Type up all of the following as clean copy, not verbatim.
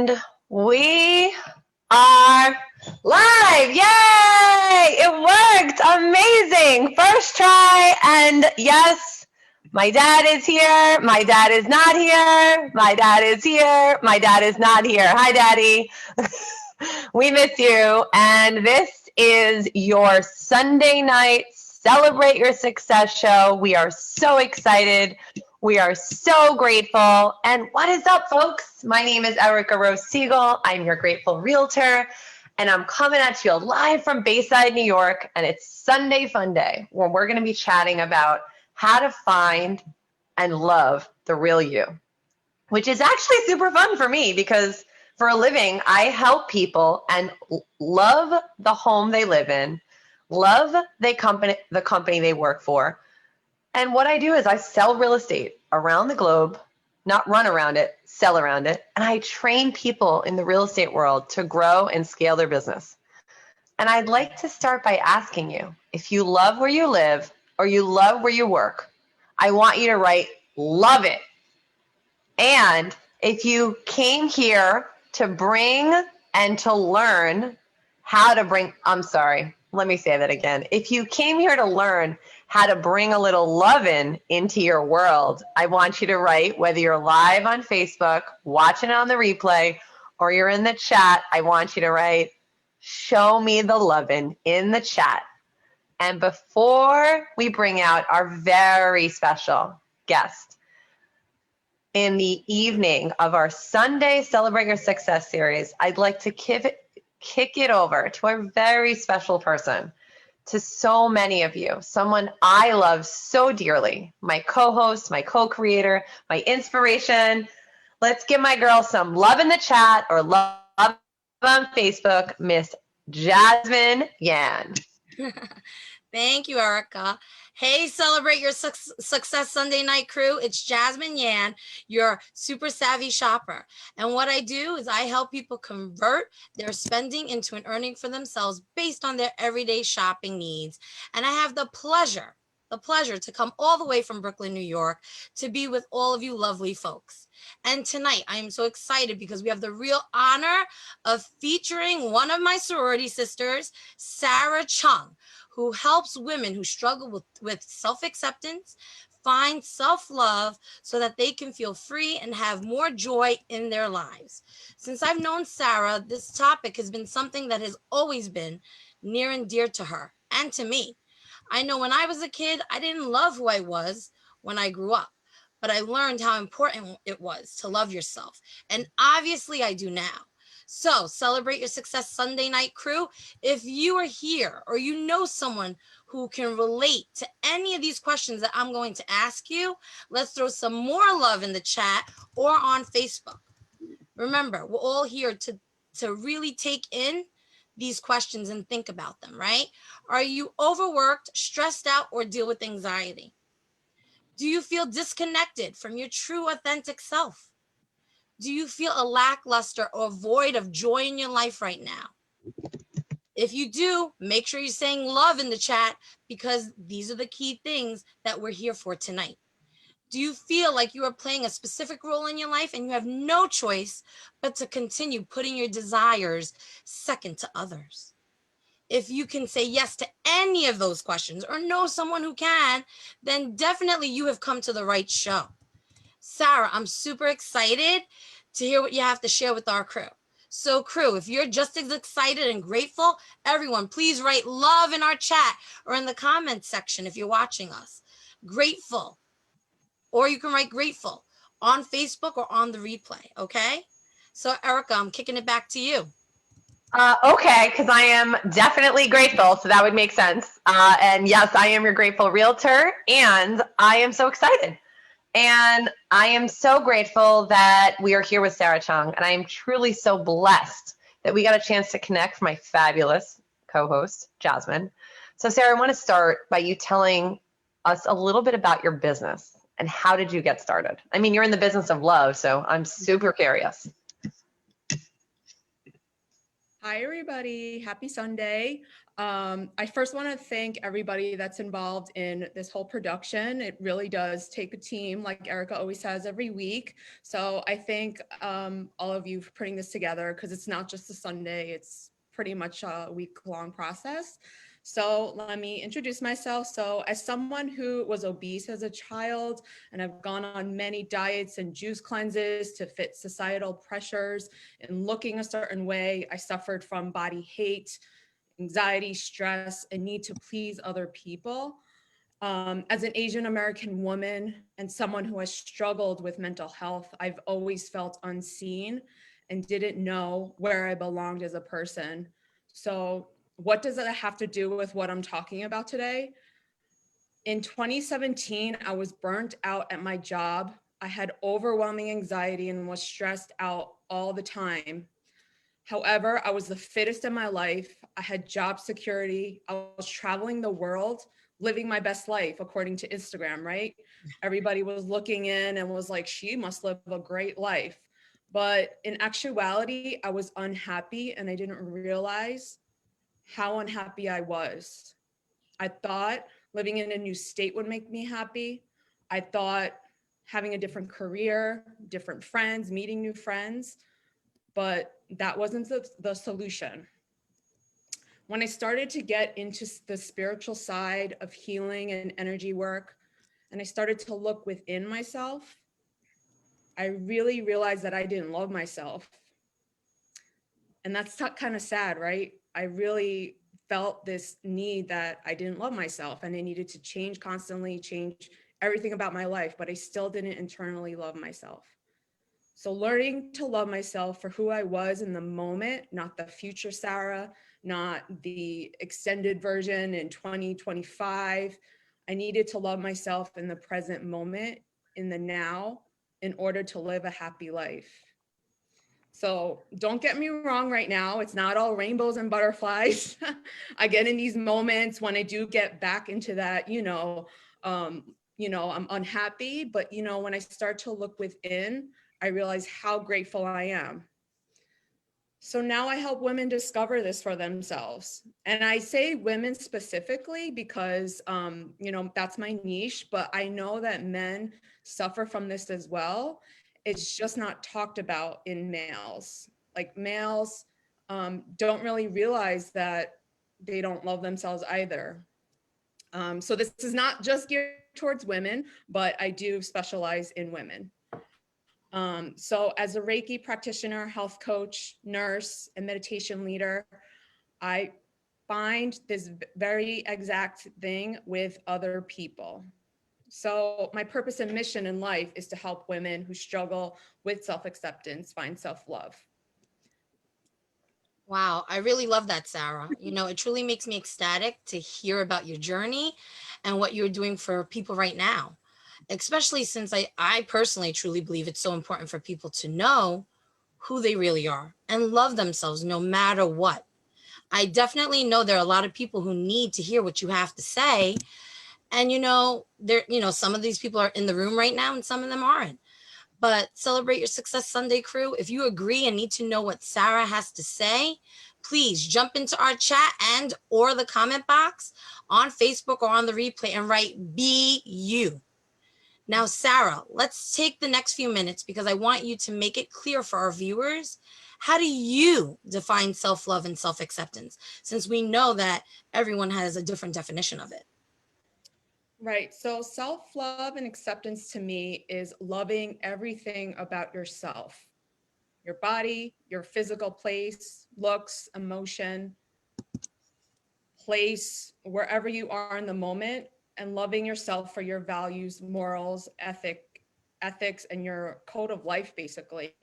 And we are live. Yay! It worked. Amazing. First try. And yes, my dad is here. My dad is not here. My dad is here. My dad is not here. Hi, Daddy. We miss you. And this is your Sunday night Celebrate Your Success show. We are so excited. We are so grateful. And what is up, folks? My name is Erica Rose Siegel. I'm your grateful realtor, and I'm coming at you live from Bayside, New York. And it's Sunday Fun Day, where we're going to be chatting about how to find and love the real you, which is actually super fun for me because for a living, I help people and love the home they live in, love the company they work for. And what I do is I sell real estate around the globe, not run around it, sell around it. And I train people in the real estate world to grow and scale their business. And I'd like to start by asking you, if you love where you live or you love where you work, I want you to write, love it. And if you came here to bring and to learn how to bring, let me say that again. If you came here to learn how to bring a little lovin' into your world, I want you to write, whether you're live on Facebook, watching it on the replay, or you're in the chat, I want you to write, show me the lovin' in the chat. And before we bring out our very special guest in the evening of our Sunday Celebrate Your Success series, I'd like to kick it over to a very special person, to so many of you, someone I love so dearly, my co-host, my co-creator, my inspiration. Let's give my girl some love in the chat or love on Facebook, Miss Jasmine Yan. Thank you, Erica. Hey, Celebrate Your Success Sunday night crew. It's Jasmine Yan, your super savvy shopper. And what I do is I help people convert their spending into an earning for themselves based on their everyday shopping needs. And I have the pleasure to come all the way from Brooklyn, New York, to be with all of you lovely folks. And tonight I am so excited because we have the real honor of featuring one of my sorority sisters, Sarah Chung, who helps women who struggle with self-acceptance find self-love so that they can feel free and have more joy in their lives. Since I've known Sarah, this topic has been something that has always been near and dear to her and to me. I know when I was a kid, I didn't love who I was when I grew up, but I learned how important it was to love yourself. And obviously I do now. So Celebrate Your Success Sunday night crew. If you are here or you know someone who can relate to any of these questions that I'm going to ask you, let's throw some more love in the chat or on Facebook. Remember, we're all here to really take in these questions and think about them, right? Are you overworked, stressed out, or deal with anxiety? Do you feel disconnected from your true authentic self? Do you feel a lackluster or void of joy in your life right now? If you do, make sure you're saying love in the chat because these are the key things that we're here for tonight. Do you feel like you are playing a specific role in your life and you have no choice but to continue putting your desires second to others? If you can say yes to any of those questions or know someone who can, then definitely you have come to the right show. Sarah, I'm super excited to hear what you have to share with our crew. So crew, if you're just as excited and grateful, everyone, please write love in our chat or in the comments section if you're watching us. Grateful, or you can write grateful on Facebook or on the replay, okay? So Erica, I'm kicking it back to you. Okay, because I am definitely grateful, so that would make sense. And yes, I am your grateful realtor, and I am so excited. And I am so grateful that we are here with Sarah Chung, and I am truly so blessed that we got a chance to connect with my fabulous co-host, Jasmine. So Sarah, I want to start by you telling us a little bit about your business and how did you get started? I mean, you're in the business of love, so I'm super curious. Hi, everybody. Happy Sunday. I first want to thank everybody that's involved in this whole production. It really does take a team, like Erica always says every week. So I thank all of you for putting this together because it's not just a Sunday, it's pretty much a week-long process. So let me introduce myself. So as someone who was obese as a child, and I've gone on many diets and juice cleanses to fit societal pressures and looking a certain way, I suffered from body hate, anxiety, stress, and need to please other people. As an Asian American woman and someone who has struggled with mental health, I've always felt unseen and didn't know where I belonged as a person. So, what does that have to do with what I'm talking about today? In 2017, I was burnt out at my job. I had overwhelming anxiety and was stressed out all the time. However, I was the fittest in my life. I had job security. I was traveling the world, living my best life according to Instagram, right? Everybody was looking in and was like, she must live a great life. But in actuality, I was unhappy and I didn't realize how unhappy I was. I thought living in a new state would make me happy. I thought having a different career, different friends, meeting new friends, but that wasn't the solution. When I started to get into the spiritual side of healing and energy work, and I started to look within myself, I really realized that I didn't love myself. And that's kind of sad, right? I really felt this need that I didn't love myself and I needed to change constantly, change everything about my life, but I still didn't internally love myself. So learning to love myself for who I was in the moment, not the future Sarah, not the extended version in 2025. I needed to love myself in the present moment, in the now, in order to live a happy life. So don't get me wrong right now. It's not all rainbows and butterflies. I get in these moments when I do get back into that, I'm unhappy, but when I start to look within, I realize how grateful I am. So now I help women discover this for themselves. And I say women specifically because, that's my niche, but I know that men suffer from this as well. It's just not talked about in males. Like males don't really realize that they don't love themselves either. So this is not just geared towards women, but I do specialize in women. So as a Reiki practitioner, health coach, nurse, and meditation leader, I find this very exact thing with other people. So my purpose and mission in life is to help women who struggle with self-acceptance find self-love. Wow, I really love that, Sarah. It truly makes me ecstatic to hear about your journey and what you're doing for people right now, especially since I personally truly believe it's so important for people to know who they really are and love themselves no matter what. I definitely know there are a lot of people who need to hear what you have to say. And some of these people are in the room right now and some of them aren't. But Celebrate Your Success Sunday crew, if you agree and need to know what Sarah has to say, please jump into our chat and or the comment box on Facebook or on the replay and write be you. Now, Sarah, let's take the next few minutes because I want you to make it clear for our viewers. How do you define self-love and self-acceptance? Since we know that everyone has a different definition of it. Right. So self-love and acceptance to me is loving everything about yourself, your body, your physical place, looks, emotion, place, wherever you are in the moment, and loving yourself for your values, morals, ethics, and your code of life, basically.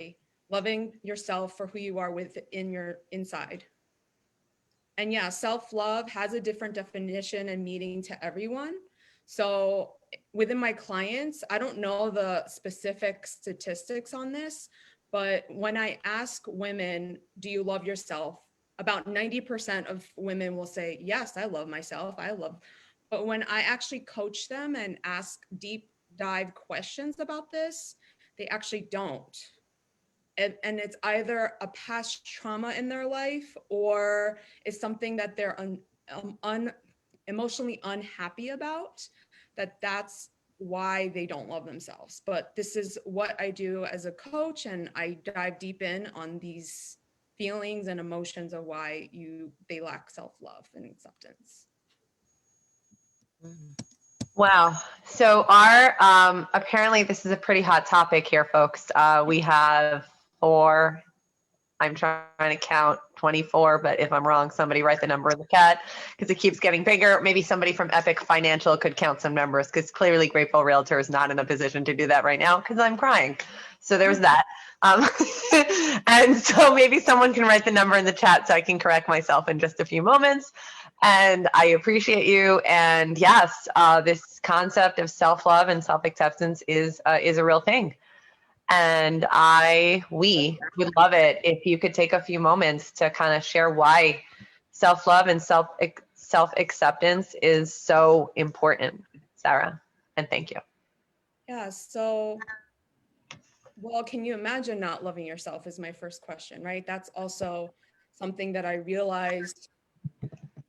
Loving yourself for who you are within your inside. And yeah, self-love has a different definition and meaning to everyone. So within my clients, I don't know the specific statistics on this, but when I ask women, do you love yourself? About 90% of women will say, yes, I love myself. But when I actually coach them and ask deep dive questions about this, they actually don't. and it's either a past trauma in their life or it's something that they're emotionally unhappy about, that's why they don't love themselves. But this is what I do as a coach, and I dive deep in on these feelings and emotions of why they lack self-love and acceptance. Wow. So our apparently this is a pretty hot topic here, folks. We have four. I'm trying to count 24, but if I'm wrong, somebody write the number in the chat because it keeps getting bigger. Maybe somebody from Epic Financial could count some numbers because clearly Grateful Realtor is not in a position to do that right now because I'm crying. So there's that. Um, and so maybe someone can write the number in the chat so I can correct myself in just a few moments. And I appreciate you. And yes, this concept of self-love and self-acceptance is a real thing. And we would love it if you could take a few moments to kind of share why self-love and self-acceptance is so important, Sarah. And thank you. Yeah, so, well, can you imagine not loving yourself is my first question, right? That's also something that I realized.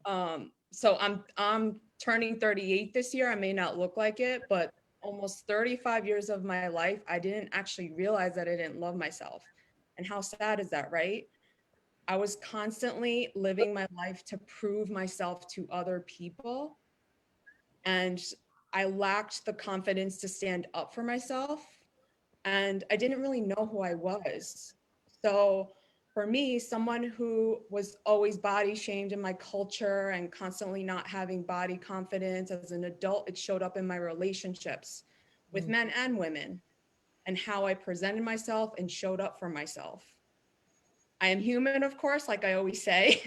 So I'm turning 38 this year. I may not look like it, but almost 35 years of my life, I didn't actually realize that I didn't love myself. And how sad is that, right? I was constantly living my life to prove myself to other people. And I lacked the confidence to stand up for myself. And I didn't really know who I was. So for me, someone who was always body shamed in my culture and constantly not having body confidence as an adult, it showed up in my relationships with men and women and how I presented myself and showed up for myself. I am human, of course, like I always say.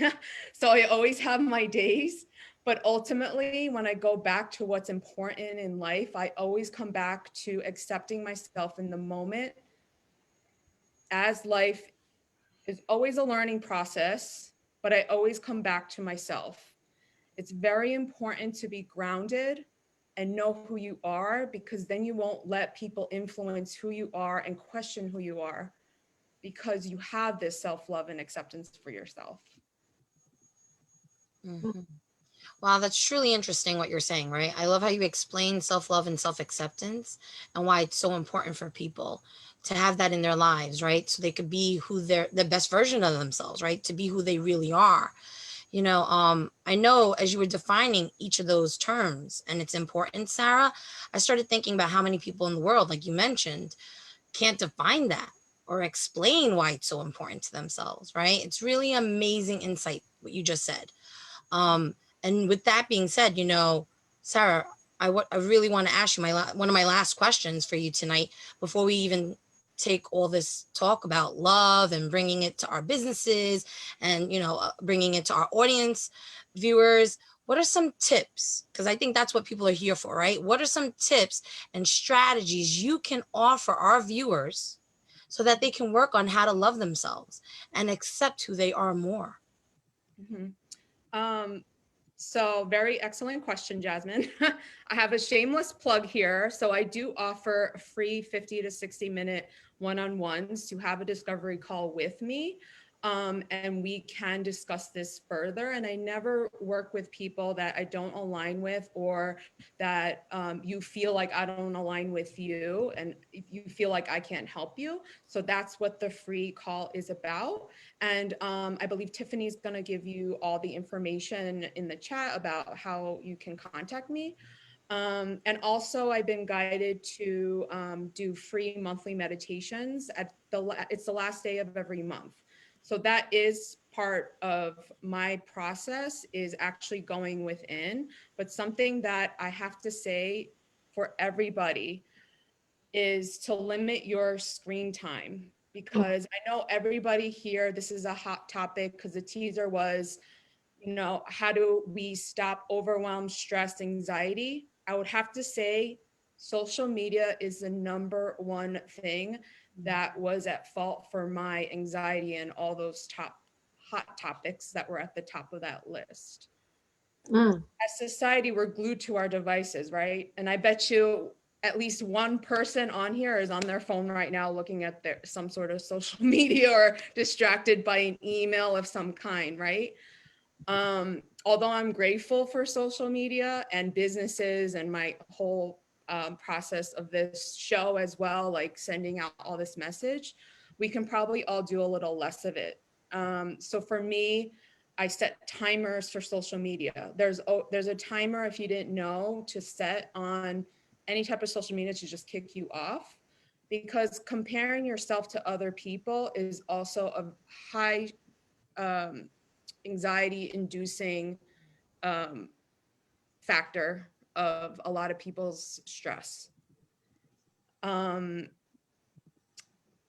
So I always have my days. But ultimately, when I go back to what's important in life, I always come back to accepting myself in the moment, as life is always a learning process, but I always come back to myself. It's very important to be grounded and know who you are, because then you won't let people influence who you are and question who you are, because you have this self-love and acceptance for yourself. Mhm. Wow, that's truly interesting what you're saying, right? I love how you explain self-love and self-acceptance and why it's so important for people to have that in their lives, right? So they could be who they're the best version of themselves, right? To be who they really are. I know as you were defining each of those terms and it's important, Sarah, I started thinking about how many people in the world, like you mentioned, can't define that or explain why it's so important to themselves, right? It's really amazing insight what you just said. Um, and with that being said, Sarah, I really want to ask you one of my last questions for you tonight before we even take all this talk about love and bringing it to our businesses and, bringing it to our audience viewers. What are some tips? Because I think that's what people are here for, right? What are some tips and strategies you can offer our viewers so that they can work on how to love themselves and accept who they are more? Mhm. Um, so very excellent question, Jasmine. I have a shameless plug here. So I do offer free 50 to 60-minute one-on-ones to have a discovery call with me. And we can discuss this further. And I never work with people that I don't align with, or that you feel like I don't align with you and you feel like I can't help you. So that's what the free call is about. And I believe Tiffany's going to give you all the information in the chat about how you can contact me. And also, I've been guided to do free monthly meditations it's the last day of every month. So that is part of my process, is actually going within. But something that I have to say for everybody is to limit your screen time, because I know everybody here, this is a hot topic because the teaser was, how do we stop overwhelm, stress, anxiety? I would have to say social media is the number one thing that was at fault for my anxiety and all those top hot topics that were at the top of that list. Mm. As society, we're glued to our devices, right? And I bet you at least one person on here is on their phone right now looking at some sort of social media or distracted by an email of some kind, right? Although I'm grateful for social media and businesses and my whole process of this show as well, like sending out all this message, we can probably all do a little less of it. So for me, I set timers for social media. There's a timer, if you didn't know, to set on any type of social media to just kick you off, because comparing yourself to other people is also a high anxiety inducing factor of a lot of people's stress.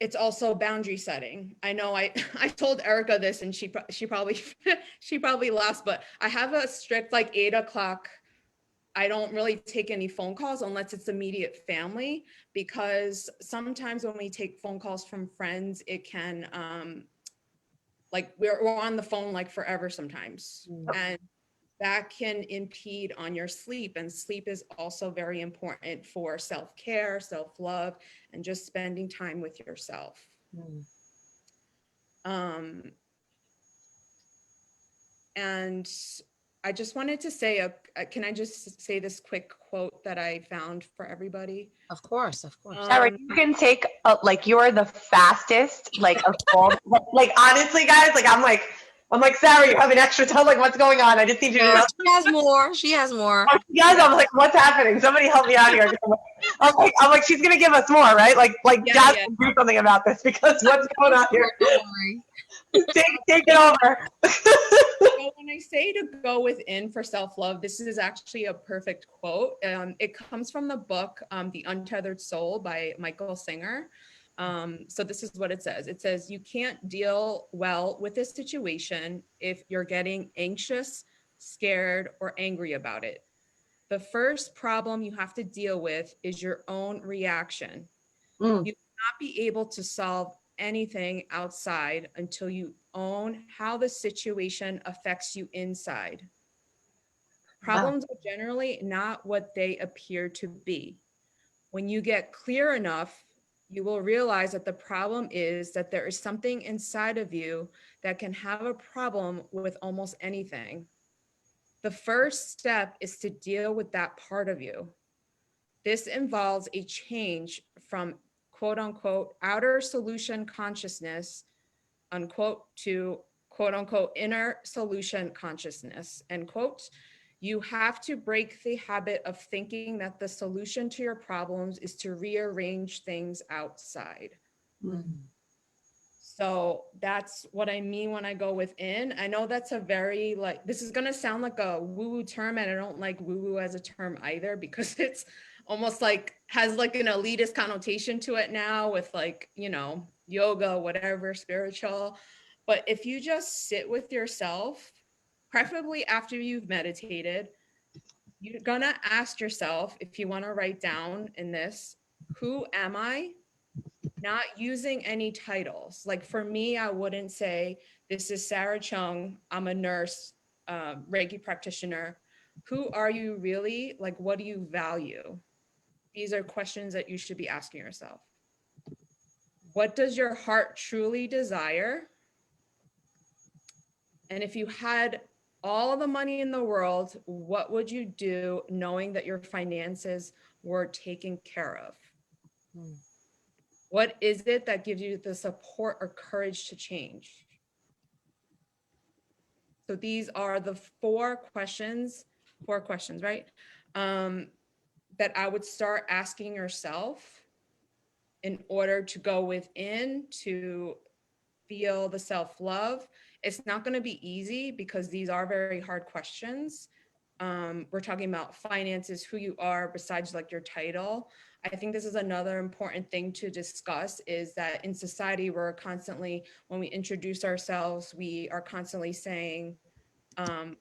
It's also boundary setting. I know I told Erica this and she probably she probably laughs, but I have a strict like 8 o'clock. I don't really take any phone calls unless it's immediate family, because sometimes when we take phone calls from friends, it can like we're on the phone like forever sometimes. And that can impede on your sleep. And sleep is also very important for self-care, self-love, and just spending time with yourself. And I just wanted to say, can I just say this quick quote that I found for everybody? Of course, of course. Sarah, you can take like you're the fastest like of all. Like honestly, guys, like I'm like Sarah, you have an extra time. Like what's going on? I just need you to know. She has more. She has more. Oh, she does. I'm like, what's happening? Somebody help me out here. I'm like, she's gonna give us more, right? Like Jasmine, do something about this because what's going on here? Don't worry. Take it over. So when I say to go within for self-love, this is actually a perfect quote. It comes from the book, The Untethered Soul by Michael Singer. So this is what it says. It says, you can't deal well with this situation if you're getting anxious, scared, or angry about it. The first problem you have to deal with is your own reaction. You will not be able to solve anything outside until you own how the situation affects you inside. Problems are generally not what they appear to be. When you get clear enough, you will realize that the problem is that there is something inside of you that can have a problem with almost anything. The first step is to deal with that part of you. This involves a change from quote unquote outer solution consciousness, unquote, to quote unquote inner solution consciousness, end quote. You have to break the habit of thinking that the solution to your problems is to rearrange things outside. So that's what I mean when I go within. I know that's a very like, this is going to sound like a woo-woo term, and I don't like woo-woo as a term either, because it's almost like has like an elitist connotation to it now with like, you know, yoga, whatever, spiritual. But if you just sit with yourself, preferably after you've meditated, you're going to ask yourself, if you want to write down in this, who am I? Not using any titles. Like for me, I wouldn't say, this is Sarah Chung, I'm a nurse, Reiki practitioner. Who are you really? Like, what do you value? These are questions that you should be asking yourself. What does your heart truly desire? And if you had all the money in the world, what would you do knowing that your finances were taken care of? What is it that gives you the support or courage to change? So these are the four questions, right? That I would start asking yourself in order to go within to feel the self-love. It's not going to be easy because these are very hard questions. We're talking about finances, who you are besides like your title. I think this is another important thing to discuss, is that in society, we're constantly, when we introduce ourselves, we are constantly saying, hi,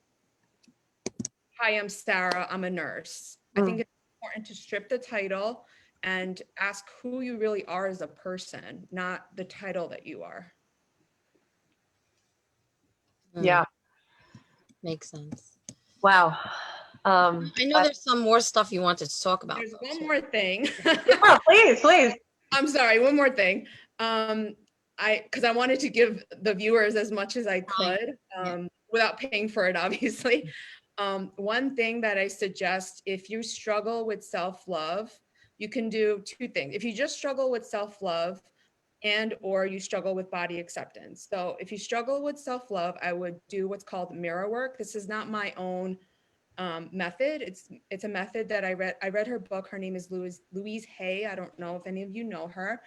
I'm Sarah, I'm a nurse. I think it's important to strip the title and ask who you really are as a person, not the title that you are. Yeah. Makes sense. Wow. I know there's some more stuff you wanted to talk about. There's though, one too. more thing. Oh, please. I'm sorry, one more thing. Because I wanted to give the viewers as much as I could without paying for it, obviously. One thing that I suggest, if you struggle with self-love, you can do two things. If you just struggle with self-love and or you struggle with body acceptance. So if you struggle with self-love, I would do what's called mirror work. This is not my own method. It's a method that I read her book. Her name is Louise Hay. I don't know if any of you know her.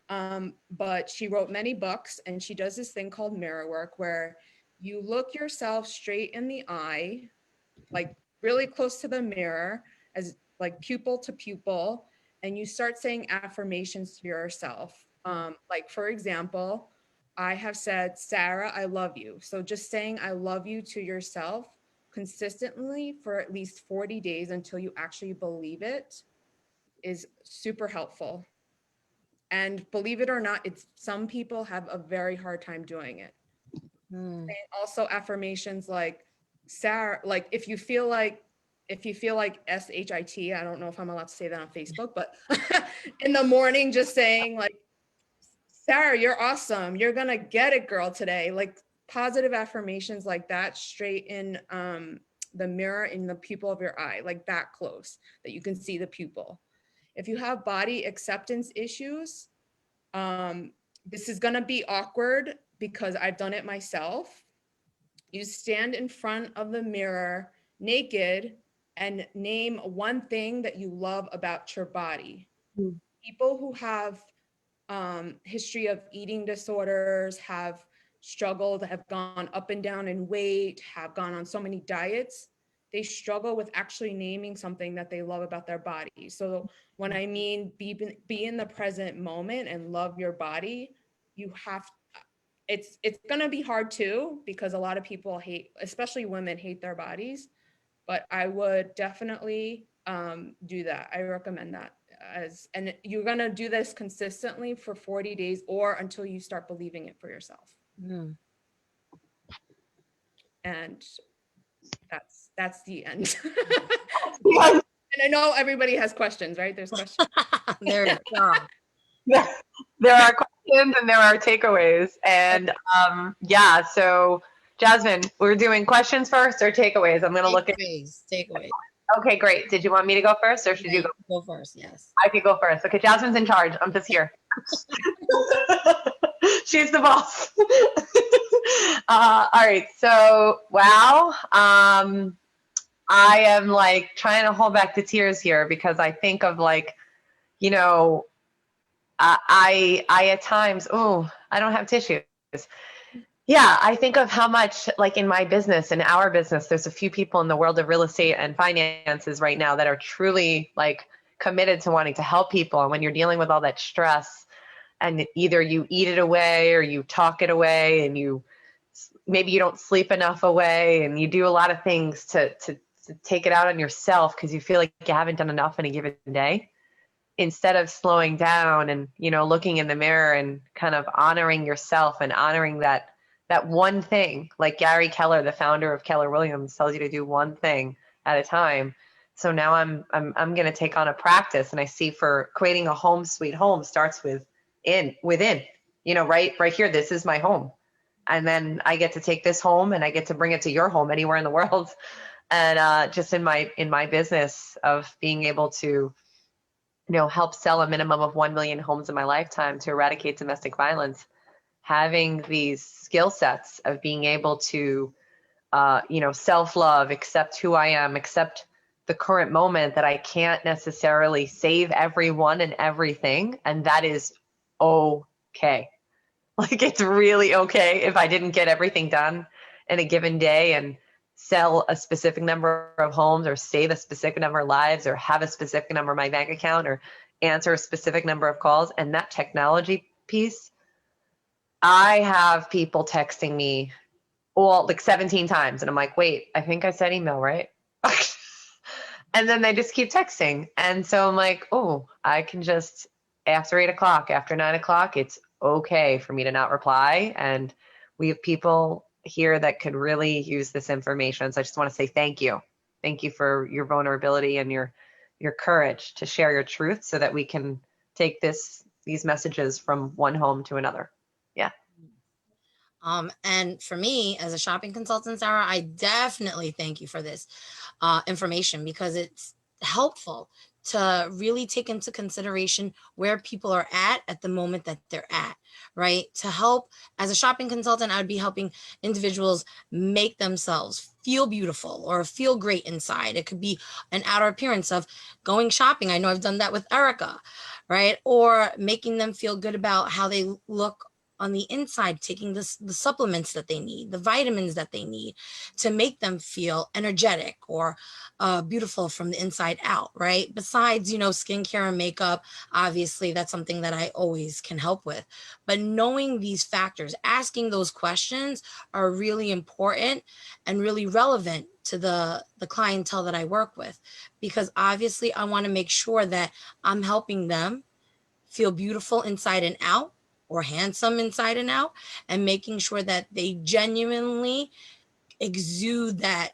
But she wrote many books, and she does this thing called mirror work, where you look yourself straight in the eye, like really close to the mirror, as like pupil to pupil, and you start saying affirmations to yourself. Like for example, I have said, Sarah, I love you. So just saying I love you to yourself consistently for at least 40 days until you actually believe it is super helpful. And believe it or not, it's some people have a very hard time doing it. And also affirmations like Sarah, like if you feel like SHIT, I don't know if I'm allowed to say that on Facebook, but in the morning, just saying like, Sarah, you're awesome. You're gonna get it, girl, today. Like positive affirmations like that, straight in the mirror in the pupil of your eye, like that close that you can see the pupil. If you have body acceptance issues, this is gonna be awkward because I've done it myself. You stand in front of the mirror naked and name one thing that you love about your body. People who have history of eating disorders, have struggled, have gone up and down in weight, have gone on so many diets, they struggle with actually naming something that they love about their body. So when I mean be in the present moment and love your body, you have, it's gonna be hard too, because a lot of people hate, especially women, hate their bodies, but I would definitely do that. I recommend that. And you're gonna do this consistently for 40 days or until you start believing it for yourself. And that's the end. And I know everybody has questions, right? There's questions. There you go. There are questions and there are takeaways. And yeah, so Jasmine, we're doing questions first or takeaways? I'm going to look at. Takeaways. Okay, great. Did you want me to go first or should you go first? Yes. I could go first. Okay, Jasmine's in charge. I'm just here. She's the boss. All right. So, wow. I am like trying to hold back the tears here because I think of like, you know, I at times, oh, I don't have tissues. Yeah, I think of how much, like in my business, in our business, there's a few people in the world of real estate and finances right now that are truly like committed to wanting to help people. And when you're dealing with all that stress and either you eat it away or you talk it away and maybe you don't sleep enough away and you do a lot of things to take it out on yourself because you feel like you haven't done enough in a given day, instead of slowing down and, you know, looking in the mirror and kind of honoring yourself and honoring that one thing, like Gary Keller, the founder of Keller Williams, tells you to do one thing at a time. So now I'm going to take on a practice, and I see for creating a home sweet home starts within, you know, right here, this is my home. And then I get to take this home and I get to bring it to your home anywhere in the world. And just in my business of being able to, you know, help sell a minimum of 1 million homes in my lifetime to eradicate domestic violence, having these skill sets of being able to, you know, self-love, accept who I am, accept the current moment, that I can't necessarily save everyone and everything. And that is okay. Like, it's really okay if I didn't get everything done in a given day and sell a specific number of homes or save a specific number of lives or have a specific number in my bank account or answer a specific number of calls. And that technology piece, I have people texting me all like 17 times. And I'm like, wait, I think I said email, right? And then they just keep texting. And so I'm like, oh, I can just, after 8 o'clock, after 9 o'clock, it's okay for me to not reply. And we have people here that could really use this information. So I just want to say thank you. thank you for your vulnerability and your courage to share your truth so that we can take these messages from one home to another. Yeah. And for me, as a shopping consultant, Sarah, I definitely thank you for this information, because it's helpful to really take into consideration where people are at the moment that they're at, right? To help, as a shopping consultant, I would be helping individuals make themselves feel beautiful or feel great inside. It could be an outer appearance of going shopping. I know I've done that with Erica, right? Or making them feel good about how they look on the inside, taking the supplements that they need, the vitamins that they need to make them feel energetic or beautiful from the inside out, right? Besides, skincare and makeup, obviously that's something that I always can help with. But knowing these factors, asking those questions are really important and really relevant to the clientele that I work with, because obviously I want to make sure that I'm helping them feel beautiful inside and out, or handsome inside and out, and making sure that they genuinely exude that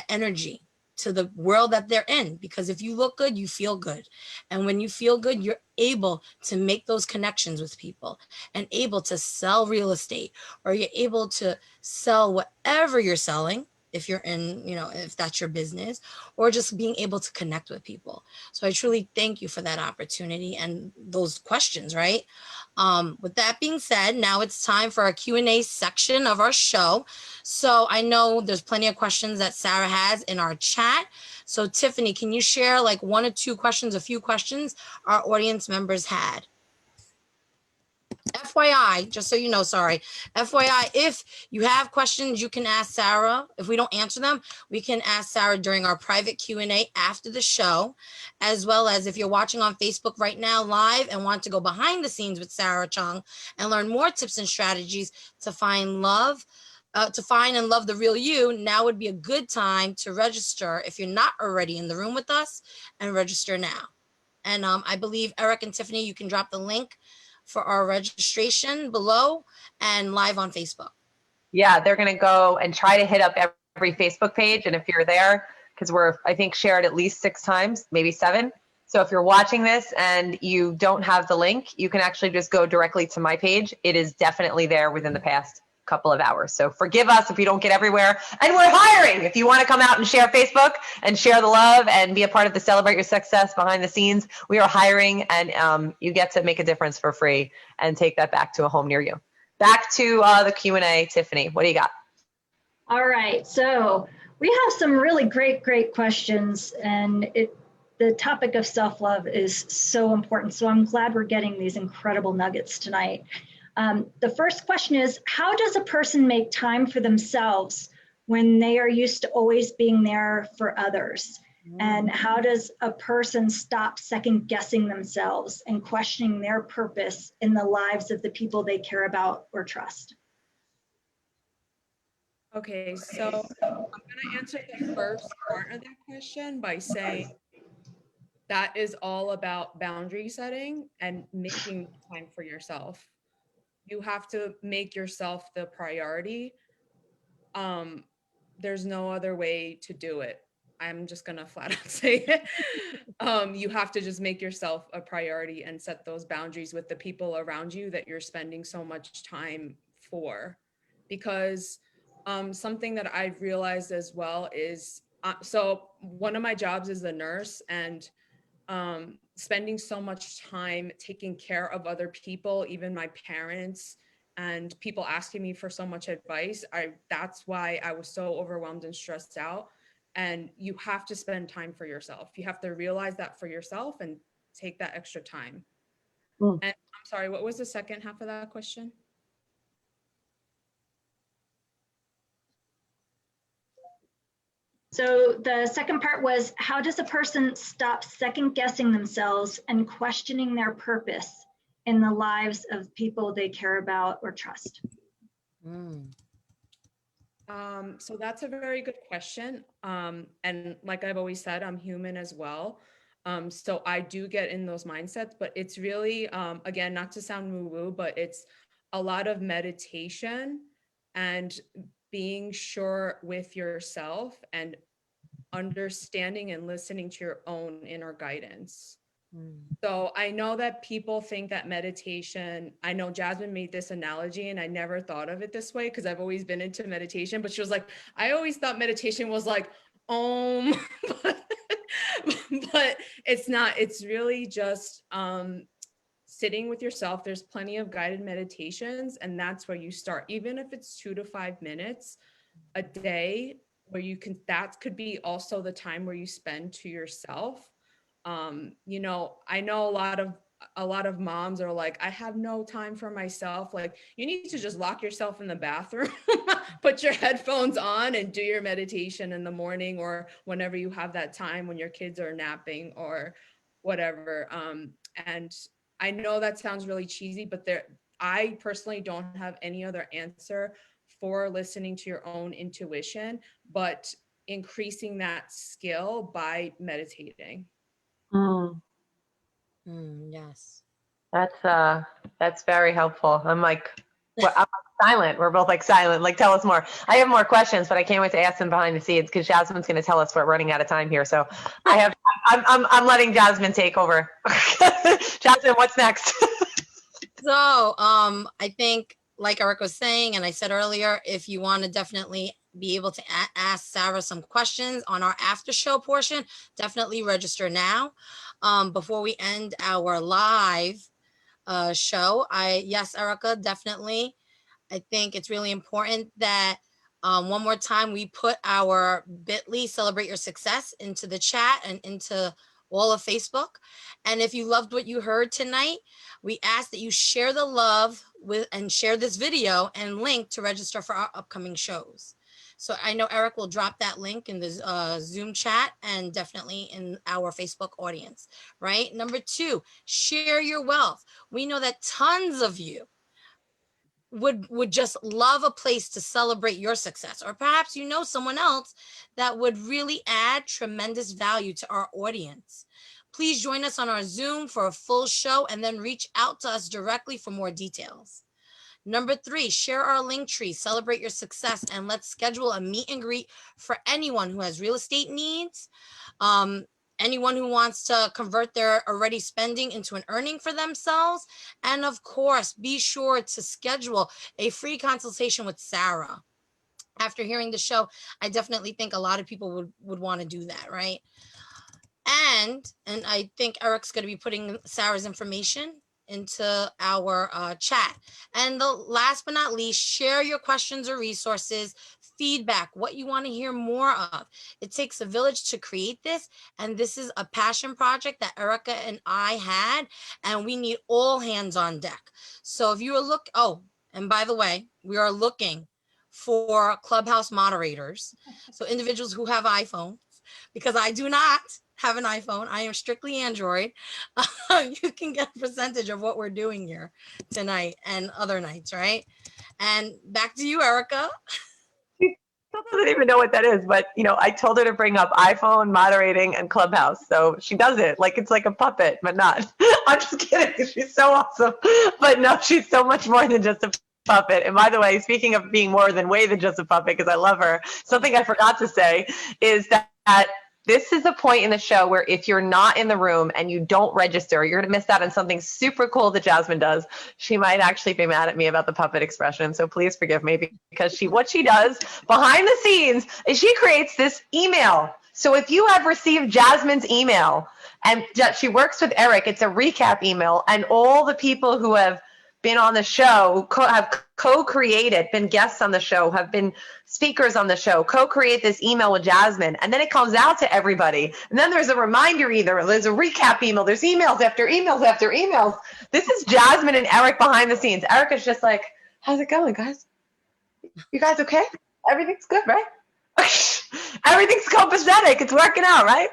energy to the world that they're in. Because if you look good, you feel good. And when you feel good, you're able to make those connections with people and able to sell real estate, or you're able to sell whatever you're selling, if you're in, if that's your business, or just being able to connect with people. So I truly thank you for that opportunity and those questions, right? With that being said, now it's time for our Q&A section of our show. So I know there's plenty of questions that Sarah has in our chat. So Tiffany, can you share like one or two questions, a few questions our audience members had? FYI, just so you know, sorry. FYI, if you have questions, you can ask Sarah. If we don't answer them, we can ask Sarah during our private Q&A after the show, as well as if you're watching on Facebook right now live and want to go behind the scenes with Sarah Chung and learn more tips and strategies to find love, to find and love the real you, now would be a good time to register if you're not already in the room with us, and register now. And I believe Eric and Tiffany, you can drop the link for our registration below and live on Facebook. Yeah, they're going to go and try to hit up every Facebook page. And if you're there, because we're, I think, shared at least 6 times, maybe 7. So if you're watching this and you don't have the link, you can actually just go directly to my page. It is definitely there within the past couple of hours. So forgive us if we don't get everywhere. And we're hiring. If you want to come out and share Facebook and share the love and be a part of the Celebrate Your Success behind the scenes, we are hiring, and you get to make a difference for free and take that back to a home near you. Back to the Q&A. Tiffany, what do you got? All right, so we have some really great questions, and the topic of self-love is so important. So I'm glad we're getting these incredible nuggets tonight. The first question is, how does a person make time for themselves when they are used to always being there for others? And how does a person stop second guessing themselves and questioning their purpose in the lives of the people they care about or trust? Okay, so I'm going to answer the first part of that question by saying that is all about boundary setting and making time for yourself. You have to make yourself the priority. There's no other way to do it. I'm just gonna flat out say it. You have to just make yourself a priority and set those boundaries with the people around you that you're spending so much time for. Because something that I've realized as well is, so one of my jobs is a nurse, and spending so much time taking care of other people, even my parents, and people asking me for so much advice. That's why I was so overwhelmed and stressed out. And you have to spend time for yourself. You have to realize that for yourself and take that extra time. And I'm sorry, what was the second half of that question? So the second part was, how does a person stop second guessing themselves and questioning their purpose in the lives of people they care about or trust? So that's a very good question. And like I've always said, I'm human as well. So I do get in those mindsets, but it's really, again, not to sound woo-woo, but it's a lot of meditation and being sure with yourself and understanding and listening to your own inner guidance. So I know that people think that meditation, I know Jasmine made this analogy and I never thought of it this way because I've always been into meditation, but she was like, I always thought meditation was like, but it's not. It's really just sitting with yourself. There's plenty of guided meditations, and that's where you start. Even if it's 2 to 5 minutes a day, where you can, that could be also the time where you spend to yourself. You know, I know a lot of moms are like, I have no time for myself. Like, you need to just lock yourself in the bathroom, put your headphones on and do your meditation in the morning or whenever you have that time when your kids are napping or whatever. And I know that sounds really cheesy, but I personally don't have any other answer for listening to your own intuition, but increasing that skill by meditating. Yes. That's very helpful. I'm like silent. We're both like silent. Like, tell us more. I have more questions, but I can't wait to ask them behind the scenes because Jasmine's going to tell us we're running out of time here. So I'm letting Jasmine take over. Jasmine, what's next? So I think, like Eric was saying, and I said earlier, if you want to definitely be able to ask Sarah some questions on our after show portion, definitely register now. Before we end our live show, yes, Erica, definitely. I think it's really important that one more time we put our bit.ly Celebrate Your Success into the chat and into all of Facebook. And if you loved what you heard tonight, we ask that you share the love with and share this video and link to register for our upcoming shows. So I know Eric will drop that link in the Zoom chat and definitely in our Facebook audience, right? Number 2, share your wealth. We know that tons of you would just love a place to celebrate your success, or perhaps you know someone else that would really add tremendous value to our audience. Please join us on our Zoom for a full show and then reach out to us directly for more details. Number 3, share our link tree, Celebrate Your Success, and let's schedule a meet and greet for anyone who has real estate needs, anyone who wants to convert their already spending into an earning for themselves. And of course, be sure to schedule a free consultation with Sarah. After hearing the show, I definitely think a lot of people would want to do that, right? And I think Eric's going to be putting Sarah's information into our chat. And the last but not least, share your questions or resources, feedback, what you want to hear more of. It takes a village to create this, and this is a passion project that Erica and I had, and we need all hands on deck. So if you are and by the way, we are looking for Clubhouse moderators, so individuals who have iPhones, because I do not have an iPhone. I am strictly Android. You can get a percentage of what we're doing here tonight and other nights, right? And back to you, Erica. She still doesn't even know what that is, but I told her to bring up iPhone, moderating, and Clubhouse. So she does it like it's like a puppet, but not. I'm just kidding. She's so awesome. But no, she's so much more than just a puppet. And by the way, speaking of being more than way than just a puppet, because I love her, something I forgot to say is that this is a point in the show where if you're not in the room and you don't register, you're going to miss out on something super cool that Jasmine does. She might actually be mad at me about the puppet expression, so please forgive me, because what she does behind the scenes is she creates this email. So if you have received Jasmine's email, and she works with Eric, it's a recap email, and all the people who have been on the show, have co-created, been guests on the show, have been speakers on the show, co-create this email with Jasmine, and then it comes out to everybody. And then there's a reminder, there's a recap email, there's emails after emails after emails. This is Jasmine and Eric behind the scenes. Eric is just like, how's it going, guys? You guys okay? Everything's good, right? Everything's copacetic. It's working out, right?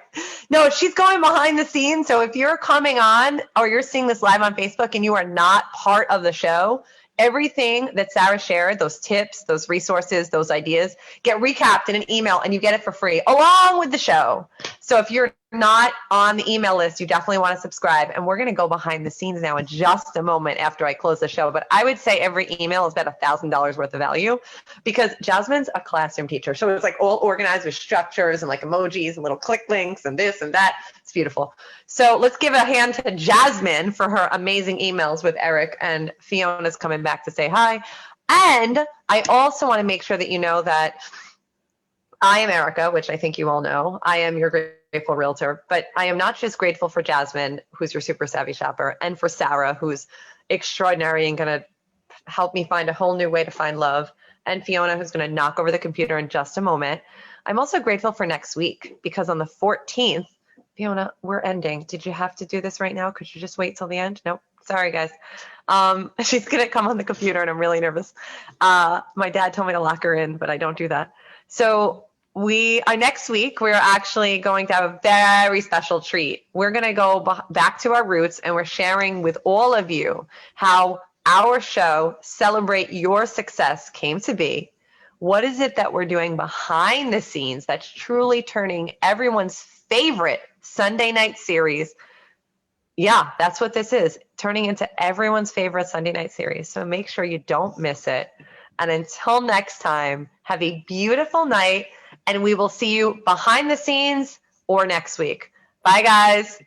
No, she's going behind the scenes. So if you're coming on or you're seeing this live on Facebook and you are not part of the show, everything that Sarah shared, those tips, those resources, those ideas, get recapped in an email and you get it for free along with the show. So if you're not on the email list, you definitely want to subscribe. And we're going to go behind the scenes now in just a moment after I close the show. But I would say every email is about $1,000 worth of value, because Jasmine's a classroom teacher. So it's like all organized with structures and like emojis and little click links and this and that. It's beautiful. So let's give a hand to Jasmine for her amazing emails with Eric, and Fiona's coming back to say hi. And I also want to make sure that you know that I am Erica, which I think you all know. I am your grateful realtor, but I am not just grateful for Jasmine, who's your super savvy shopper, and for Sarah, who's extraordinary and going to help me find a whole new way to find love, and Fiona, who's going to knock over the computer in just a moment. I'm also grateful for next week, because on the 14th, Fiona, we're ending. Did you have to do this right now? Could you just wait till the end? Nope. Sorry, guys. She's going to come on the computer, and I'm really nervous. My dad told me to lock her in, but I don't do that. So next week, we're actually going to have a very special treat. We're going to go back to our roots, and we're sharing with all of you how our show, Celebrate Your Success, came to be. What is it that we're doing behind the scenes that's truly turning everyone's favorite Sunday night series? Yeah, that's what this is, turning into everyone's favorite Sunday night series. So make sure you don't miss it. And until next time, have a beautiful night, and we will see you behind the scenes or next week. Bye, guys.